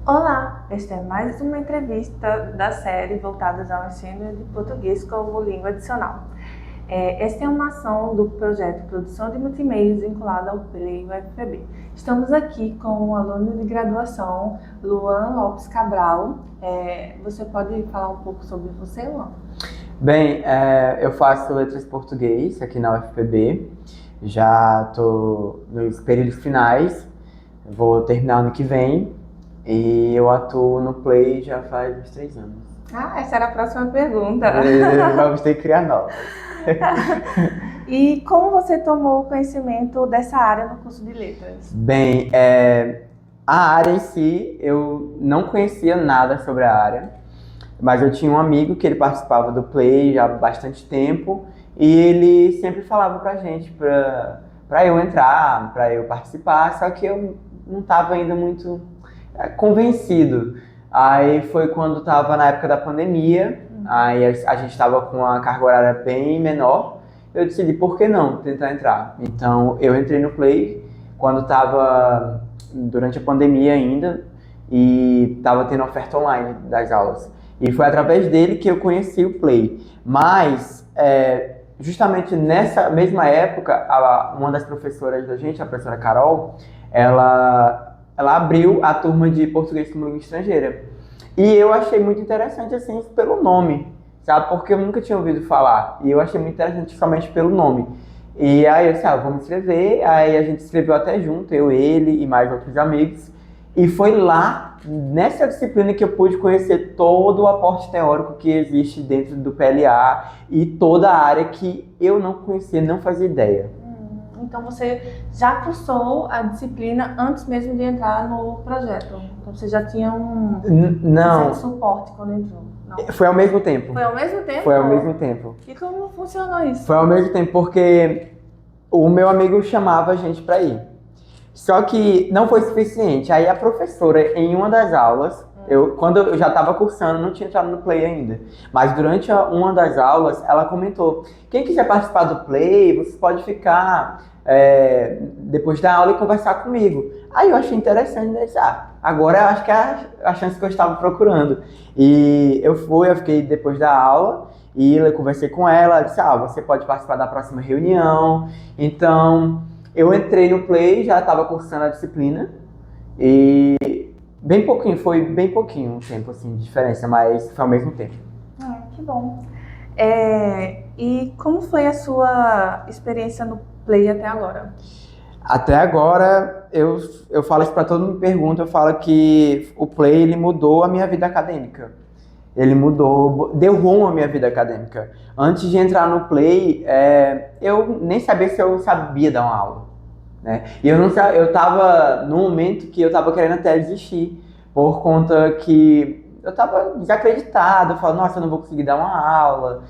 Olá, esta é mais uma entrevista da série voltada ao ensino de português como língua adicional. Esta é uma ação do projeto Produção de Multimeios vinculada ao PLAY UFPB. Estamos aqui com o aluno de graduação, Luan Lopes Cabral. Você pode falar um pouco sobre você, Luan? Bem, eu faço letras português aqui na UFPB. Já estou nos períodos finais, vou terminar ano que vem. E eu atuo no Play já faz uns 3 anos. Essa era a próxima pergunta. Vamos ter que criar novas. E como você tomou conhecimento dessa área no curso de letras? Bem, a área em si, eu não conhecia nada sobre a área, mas eu tinha um amigo que ele participava do Play já há bastante tempo e ele sempre falava pra gente pra eu entrar, pra eu participar, só que eu não estava ainda muito convencido. Aí foi quando estava na época da pandemia, aí a gente estava com uma carga horária bem menor, eu decidi por que não tentar entrar. Então eu entrei no Play quando estava durante a pandemia ainda e estava tendo oferta online das aulas. E foi através dele que eu conheci o Play. Mas justamente nessa mesma época, uma das professoras da gente, a professora Carol, ela abriu a turma de português como língua estrangeira. E eu achei muito interessante, assim, pelo nome, sabe? Porque eu nunca tinha ouvido falar. E eu achei muito interessante somente pelo nome. E aí eu disse, vamos escrever. Aí a gente escreveu até junto, eu, ele e mais outros amigos. E foi lá, nessa disciplina, que eu pude conhecer todo o aporte teórico que existe dentro do PLA e toda a área que eu não conhecia, não fazia ideia. Então você já cursou a disciplina antes mesmo de entrar no projeto? Então você já tinha um certo suporte quando entrou? Não. Foi ao mesmo tempo. Foi ao mesmo tempo? Foi ao mesmo tempo. E como funcionou isso? Foi ao mesmo tempo porque o meu amigo chamava a gente para ir. Só que não foi suficiente. Aí a professora, em uma das aulas, quando eu já estava cursando, não tinha entrado no Play ainda. Mas durante uma das aulas, ela comentou: quem quiser participar do Play, você pode ficar depois da aula e conversar comigo. Aí eu achei interessante, né? Agora eu acho que é a chance que eu estava procurando. E eu fiquei depois da aula e eu conversei com ela, disse, você pode participar da próxima reunião. Então, eu entrei no Play, já estava cursando a disciplina e foi bem pouquinho um tempo assim, de diferença, mas foi ao mesmo tempo. Que bom. E como foi a sua experiência no Play até agora? Até agora, eu falo isso para todo mundo que me pergunta, eu falo que o Play ele mudou a minha vida acadêmica. Ele deu rumo à minha vida acadêmica. Antes de entrar no Play, eu nem sabia se eu sabia dar uma aula, né? E eu estava num momento que eu estava querendo até desistir, por conta que eu estava desacreditado. Eu falo, nossa, eu não vou conseguir dar uma aula,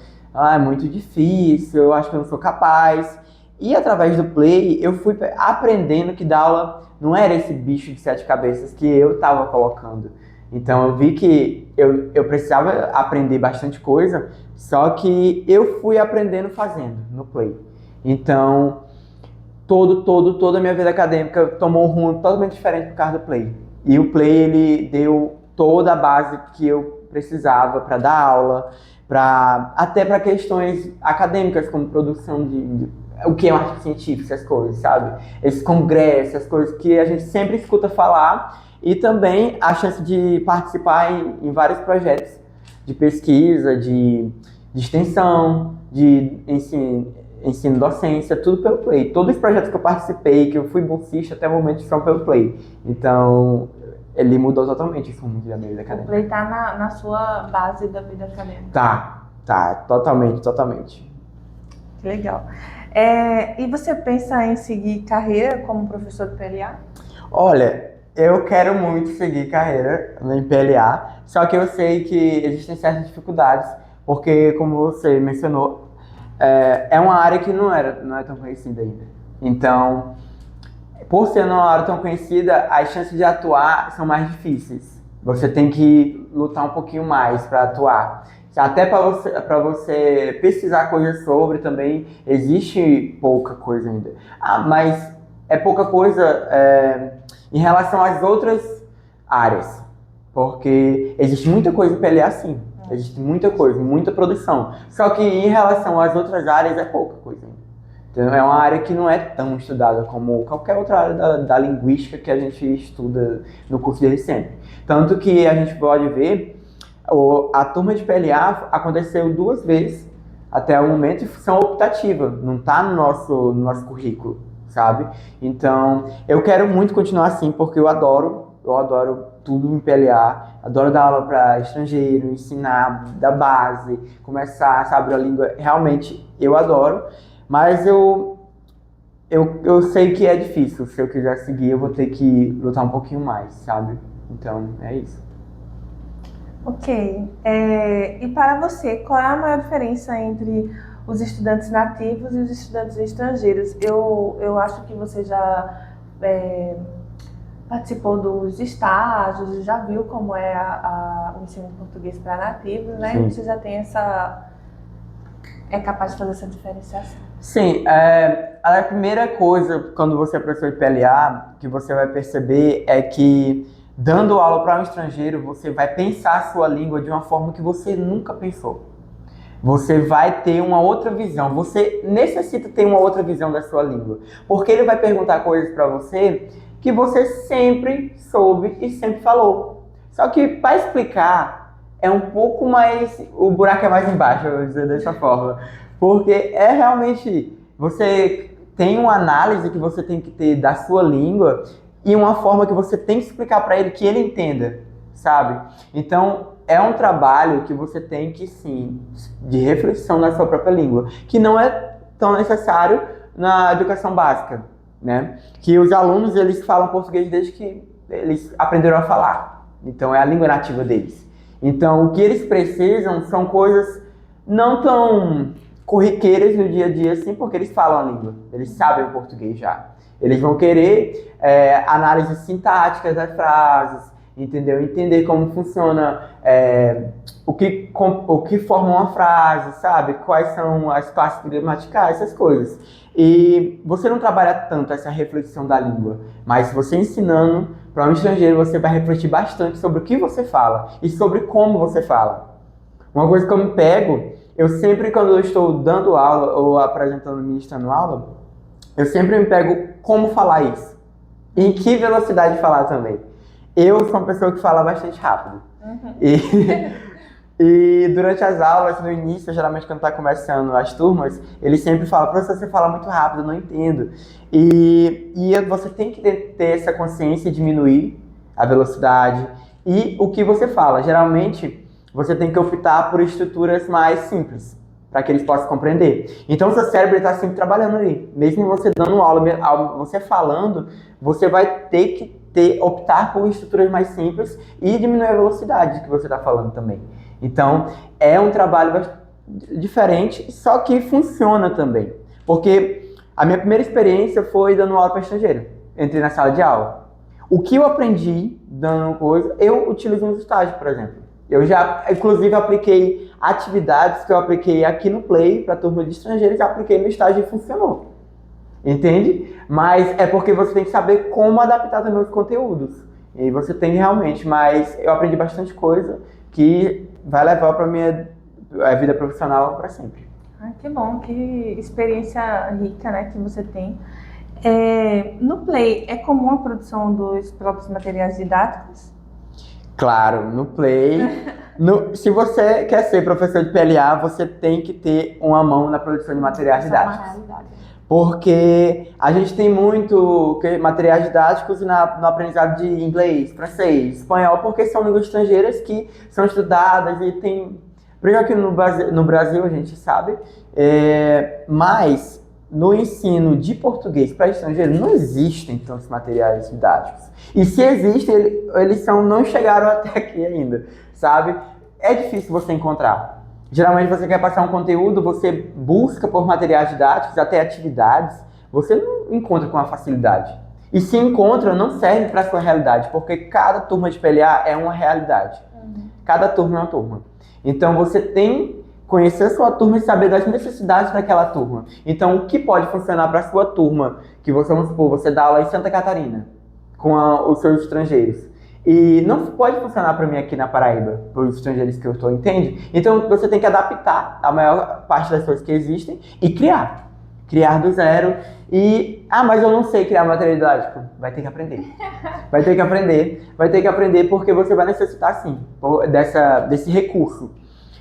é muito difícil, eu acho que eu não sou capaz. E através do Play, eu fui aprendendo que dar aula não era esse bicho de 7 cabeças que eu estava colocando. Então eu vi que eu precisava aprender bastante coisa, só que eu fui aprendendo fazendo no Play. Então, toda a minha vida acadêmica tomou um rumo totalmente diferente por causa do Play. E o Play, ele deu toda a base que eu precisava para dar aula, até para questões acadêmicas, como produção o que é um artigo científico, essas coisas, sabe? Esses congressos, essas coisas que a gente sempre escuta falar, e também a chance de participar em vários projetos de pesquisa, de extensão, de ensino docência, tudo pelo Play. Todos os projetos que eu participei, que eu fui bolsista até o momento, são pelo Play. Então, ele mudou totalmente esse rumo da minha vida acadêmica. O Play tá na sua base da vida acadêmica? Tá, totalmente. Que legal. E você pensa em seguir carreira como professor de PLA? Olha, eu quero muito seguir carreira em PLA, só que eu sei que existem certas dificuldades, porque, como você mencionou, é uma área que não é tão conhecida ainda. Então, por ser uma área tão conhecida, as chances de atuar são mais difíceis. Você tem que lutar um pouquinho mais para atuar. Até para você pesquisar coisas sobre também, existe pouca coisa ainda. Mas é pouca coisa em relação às outras áreas. porque existe muita coisa em PLA sim, existe muita coisa, muita produção. Só que em relação às outras áreas é pouca coisa. Então é uma área que não é tão estudada como qualquer outra área da linguística que a gente estuda no curso desde sempre. Tanto que a gente pode ver, a turma de PLA aconteceu 2 vezes até o momento em função optativa, não está no nosso currículo, sabe? Então eu quero muito continuar assim, porque eu adoro tudo em PLA, adoro dar aula para estrangeiro, ensinar da base, começar, sabe, a língua, realmente eu adoro, mas eu sei que é difícil, se eu quiser seguir eu vou ter que lutar um pouquinho mais, sabe? Então, é isso. Ok. E para você, qual é a maior diferença entre os estudantes nativos e os estudantes estrangeiros? Eu acho que você já participou dos estágios, já viu como é o ensino de português para nativos, né? Sim. E você já tem é capaz de fazer essa diferenciação. Sim, a primeira coisa, quando você é professor de PLA, que você vai perceber é que, dando aula para um estrangeiro, você vai pensar a sua língua de uma forma que você nunca pensou. Você vai ter uma outra visão, você necessita ter uma outra visão da sua língua. Porque ele vai perguntar coisas para você que você sempre soube e sempre falou. Só que para explicar é um pouco mais, o buraco é mais embaixo, eu vou dizer dessa forma. Porque é realmente, você tem uma análise que você tem que ter da sua língua e uma forma que você tem que explicar para ele que ele entenda, sabe? Então, é um trabalho que você tem que, sim, de reflexão na sua própria língua, que não é tão necessário na educação básica, né? Que os alunos, eles falam português desde que eles aprenderam a falar. Então, é a língua nativa deles. Então, o que eles precisam são coisas não tão corriqueiras no dia a dia, assim, porque eles falam a língua, eles sabem o português já. Eles vão querer análises sintáticas das frases, entendeu? Entender como funciona, o que forma uma frase, sabe? Quais são as classes gramaticais, essas coisas. E você não trabalha tanto essa reflexão da língua, mas você ensinando para um estrangeiro, você vai refletir bastante sobre o que você fala e sobre como você fala. Uma coisa que eu me pego, eu sempre, quando eu estou dando aula ou apresentando, ministrando aula, eu sempre me pego como falar isso. E em que velocidade falar também. Eu sou uma pessoa que fala bastante rápido. Uhum. E durante as aulas, no início, geralmente quando está começando as turmas, eles sempre falam, professor, você fala muito rápido, eu não entendo. E você tem que ter essa consciência e diminuir a velocidade e o que você fala. Geralmente, você tem que optar por estruturas mais simples, para que eles possam compreender. Então, seu cérebro está sempre trabalhando ali. Mesmo você dando aula, você falando, você vai ter que optar por estruturas mais simples e diminuir a velocidade que você está falando também. Então, é um trabalho diferente, só que funciona também. Porque a minha primeira experiência foi dando aula para estrangeiro. Entrei na sala de aula. O que eu aprendi dando coisa, eu utilizo nos estágios, por exemplo. Eu já, inclusive, apliquei atividades que eu apliquei aqui no Play para turma de estrangeiros, apliquei no estágio e funcionou. Entende? Mas é porque você tem que saber como adaptar também os conteúdos. E você tem realmente, mas eu aprendi bastante coisa que vai levar para minha vida profissional para sempre. Que bom, que experiência rica, né, que você tem. No Play, é comum a produção dos próprios materiais didáticos? Claro, no Play. Se você quer ser professor de PLA, você tem que ter uma mão na produção de materiais didáticos. Porque a gente tem muito materiais didáticos no aprendizado de inglês, francês, espanhol, porque são línguas estrangeiras que são estudadas e tem... Por exemplo, aqui no Brasil a gente sabe, mas no ensino de português para estrangeiro não existem tantos materiais didáticos. E se existem, eles não chegaram até aqui ainda, sabe? É difícil você encontrar. Geralmente você quer passar um conteúdo, você busca por materiais didáticos, até atividades, você não encontra com uma facilidade. E se encontra, não serve para a sua realidade, porque cada turma de PLA é uma realidade. Cada turma é uma turma. Então você tem que conhecer a sua turma e saber das necessidades daquela turma. Então o que pode funcionar para a sua turma, que você, vamos supor, você dá aula em Santa Catarina, com os seus estrangeiros. E não pode funcionar para mim aqui na Paraíba, para os estrangeiros que eu estou, entende? Então você tem que adaptar a maior parte das coisas que existem e criar. Criar do zero. Mas eu não sei criar material didático. Vai ter que aprender. Vai ter que aprender. Vai ter que aprender porque você vai necessitar, sim, desse recurso.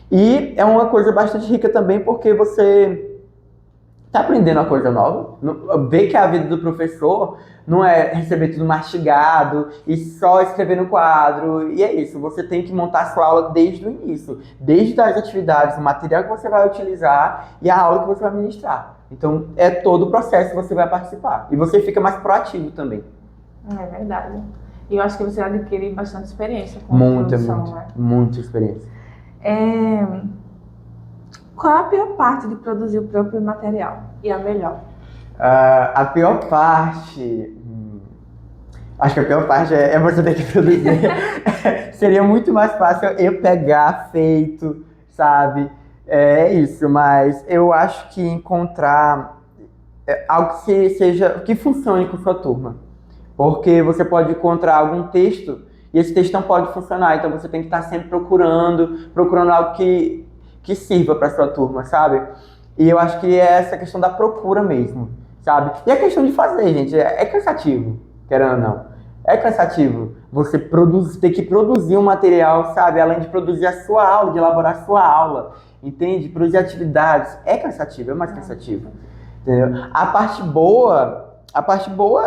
E é uma coisa bastante rica também porque você está aprendendo uma coisa nova. Vê que a vida do professor não é receber tudo mastigado e só escrever no quadro. E é isso, você tem que montar a sua aula desde o início. Desde as atividades, o material que você vai utilizar e a aula que você vai ministrar. Então, é todo o processo que você vai participar. E você fica mais proativo também. É verdade. E eu acho que você adquire bastante experiência com a produção, né? Muita experiência. Qual é a pior parte de produzir o próprio material? E a melhor? A pior parte... Acho que a pior parte é você ter que produzir. Seria muito mais fácil eu pegar feito, sabe? É isso, mas eu acho que encontrar algo que funcione com sua turma. Porque você pode encontrar algum texto e esse texto não pode funcionar, então você tem que estar sempre procurando algo que sirva para sua turma, sabe? E eu acho que é essa questão da procura mesmo, sabe? E a questão de fazer, gente, é cansativo, querendo ou não. É cansativo você ter que produzir um material, sabe? Além de produzir a sua aula, de elaborar a sua aula, entende? Produzir atividades. É cansativo, é mais cansativo. Entendeu? A parte boa,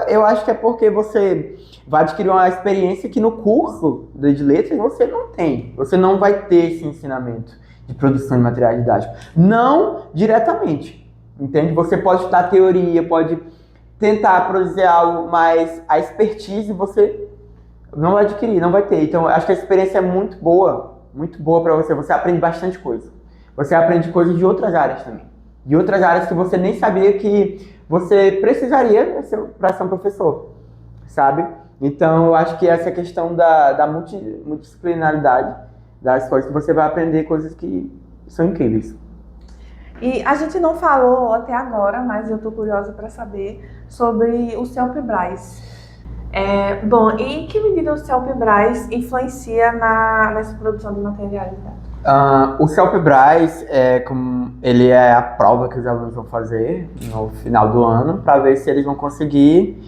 eu acho que é porque você vai adquirir uma experiência que no curso de letras você não tem. Você não vai ter esse ensinamento de produção de materiais didáticos. Não diretamente, entende? Você pode estudar teoria, pode tentar produzir algo, mas a expertise você não vai adquirir, não vai ter. Então, acho que a experiência é muito boa para você. Você aprende bastante coisa. Você aprende coisas de outras áreas também. De outras áreas que você nem sabia que você precisaria para ser um professor, sabe? Então, eu acho que essa questão da multidisciplinaridade das coisas, que você vai aprender coisas que são incríveis. E a gente não falou até agora, mas eu estou curiosa para saber sobre o CELPE-BRAS. Bom, e em que medida o CELPE-BRAS influencia nessa produção de materiais didáticos? O CELPE-BRAS, ele é a prova que os alunos vão fazer no final do ano para ver se eles vão conseguir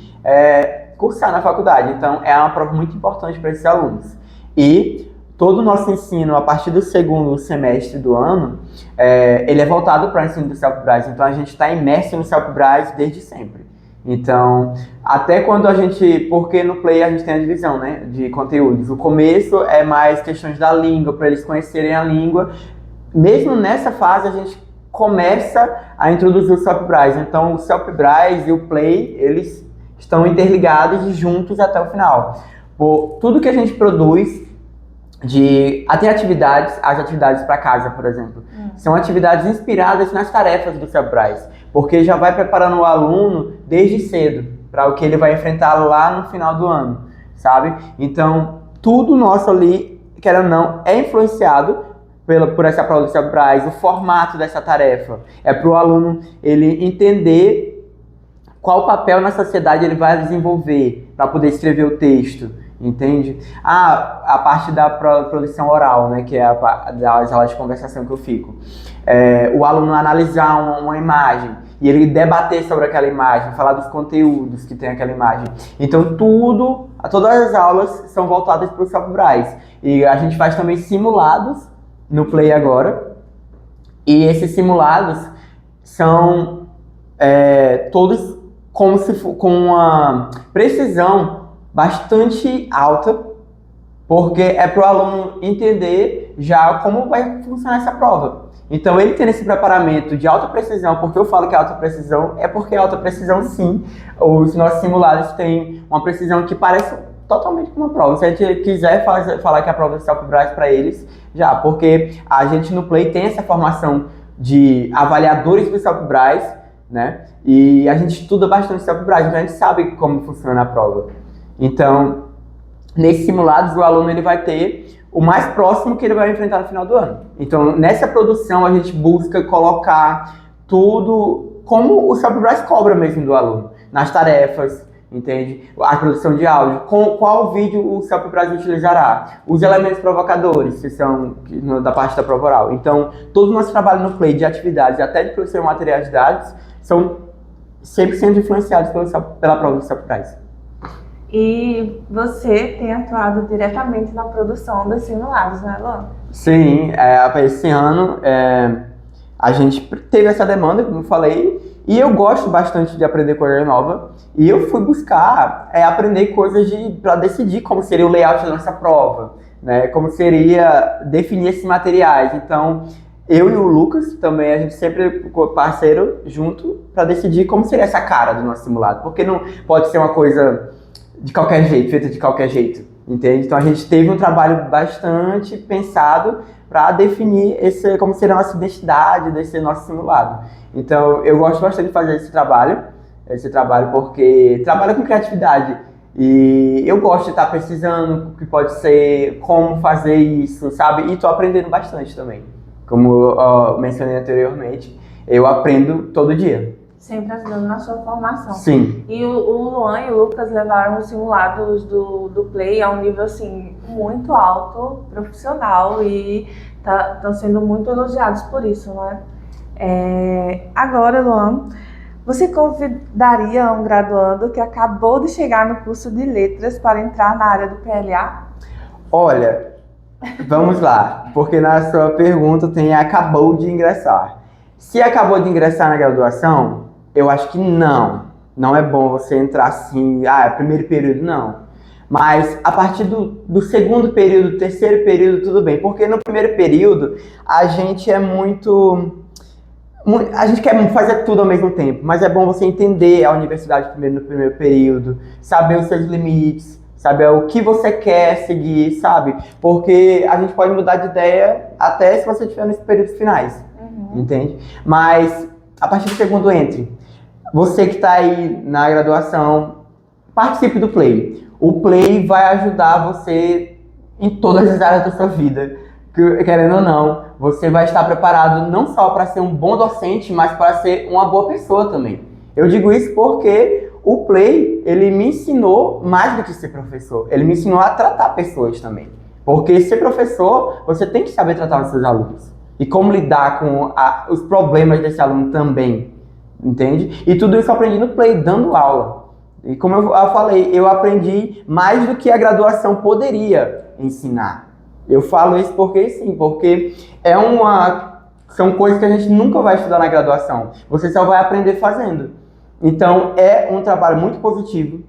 cursar na faculdade. Então, é uma prova muito importante para esses alunos. E todo o nosso ensino, a partir do segundo semestre do ano, ele é voltado para o ensino do CELPE-BRAS. Então, a gente está imerso no CELPE-BRAS desde sempre. Então, até quando porque no Play a gente tem a divisão, né, de conteúdos. O começo é mais questões da língua, para eles conhecerem a língua. Mesmo nessa fase, a gente começa a introduzir o CELPE-BRAS. Então, o CELPE-BRAS e o Play, eles estão interligados e juntos até o final. Por tudo que a gente produz, até as atividades para casa, por exemplo, são atividades inspiradas nas tarefas do CELPE-BRAS, porque já vai preparando o aluno desde cedo para o que ele vai enfrentar lá no final do ano, sabe? Então, tudo nosso ali, querendo ou não, é influenciado por essa prova do CELPE-BRAS, o formato dessa tarefa. É para o aluno ele entender qual papel na sociedade ele vai desenvolver para poder escrever o texto. Entende? A parte da produção oral, né, que é das aulas de conversação que eu fico. O aluno analisar uma imagem e ele debater sobre aquela imagem, falar dos conteúdos que tem aquela imagem. Então, todas as aulas são voltadas para o CELPE-BRAS. E a gente faz também simulados no Play agora. E esses simulados são todos com uma precisão bastante alta, porque é para o aluno entender já como vai funcionar essa prova. Então, ele tendo esse preparamento de alta precisão, porque eu falo que é alta precisão, é porque é alta precisão sim. Os nossos simulados têm uma precisão que parece totalmente com uma prova. Se a gente quiser falar que a prova é CELPE-BRAS para eles, porque a gente no Play tem essa formação de avaliadores do CELPE-BRAS, né? E a gente estuda bastante CELPE-BRAS, então a gente sabe como funciona a prova. Então, nesses simulados, o aluno ele vai ter o mais próximo que ele vai enfrentar no final do ano. Então, nessa produção, a gente busca colocar tudo como o CELPE-BRAS cobra mesmo do aluno. Nas tarefas, entende? A produção de áudio, com qual vídeo o CELP Brasil utilizará, os elementos provocadores, da parte da prova oral. Então, todo o nosso trabalho no Play de atividades, até de produção de materiais didáticos, são 100% influenciados pela prova do CELP Brasil. E você tem atuado diretamente na produção dos simulados, né, Luan? Sim, esse ano a gente teve essa demanda, como eu falei, e eu gosto bastante de aprender coisa nova. E eu fui buscar aprender coisas para decidir como seria o layout da nossa prova, né? Como seria definir esses materiais. Então, eu e o Lucas também, a gente sempre parceiro junto para decidir como seria essa cara do nosso simulado. Porque não pode ser uma coisa de qualquer jeito, feita de qualquer jeito, entende? Então, a gente teve um trabalho bastante pensado para definir como seria a nossa identidade desse nosso simulado. Então, eu gosto bastante de fazer esse trabalho porque trabalha com criatividade e eu gosto de estar pesquisando o que pode ser, como fazer isso, sabe? E estou aprendendo bastante também. Como eu mencionei anteriormente, eu aprendo todo dia. Sempre ajudando na sua formação. Sim. E o Luan e o Lucas levaram os simulados do Play a um nível assim, muito alto, profissional, e estão sendo muito elogiados por isso, não é? Agora, Luan, você convidaria um graduando que acabou de chegar no curso de letras para entrar na área do PLA? Olha, vamos lá, porque na sua pergunta tem acabou de ingressar. Se acabou de ingressar na graduação, eu acho que não é bom você entrar assim, primeiro período, não. Mas a partir do segundo período, terceiro período, tudo bem. Porque no primeiro período, a gente a gente quer fazer tudo ao mesmo tempo. Mas é bom você entender a universidade primeiro no primeiro período, saber os seus limites, saber o que você quer seguir, sabe? Porque a gente pode mudar de ideia até se você estiver nos períodos finais, entende? Mas a partir do segundo entre. Você que está aí na graduação, participe do Play. O Play vai ajudar você em todas as áreas da sua vida. Querendo ou não, você vai estar preparado não só para ser um bom docente, mas para ser uma boa pessoa também. Eu digo isso porque o Play, ele me ensinou mais do que ser professor. Ele me ensinou a tratar pessoas também. Porque ser professor, você tem que saber tratar os seus alunos. E como lidar com os problemas desse aluno também. Entende? E tudo isso eu aprendi no Play, dando aula. E como eu falei, eu aprendi mais do que a graduação poderia ensinar. Eu falo isso porque sim, porque são coisas que a gente nunca vai estudar na graduação. Você só vai aprender fazendo. Então, é um trabalho muito positivo.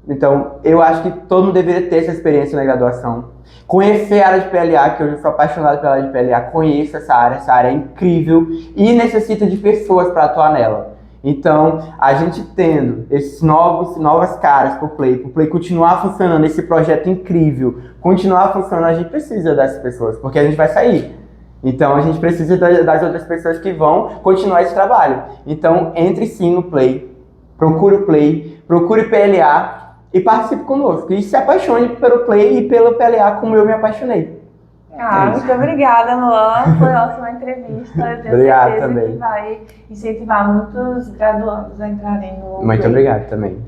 Então, eu acho que todo mundo deveria ter essa experiência na graduação. Conhecer a área de PLA, que eu sou apaixonado pela área de PLA, conheço essa área é incrível e necessita de pessoas para atuar nela. Então, a gente tendo esses novas caras pro Play continuar funcionando, esse projeto incrível, continuar funcionando, a gente precisa dessas pessoas, porque a gente vai sair. Então, a gente precisa das outras pessoas que vão continuar esse trabalho. Então, entre sim no Play, procure o Play, procure PLA e participe conosco. E se apaixone pelo Play e pelo PLA como eu me apaixonei. Muito obrigada, Luan. Foi ótima entrevista. Eu tenho certeza também. que vai incentivar muitos graduandos a entrarem no Muito Play. obrigado também.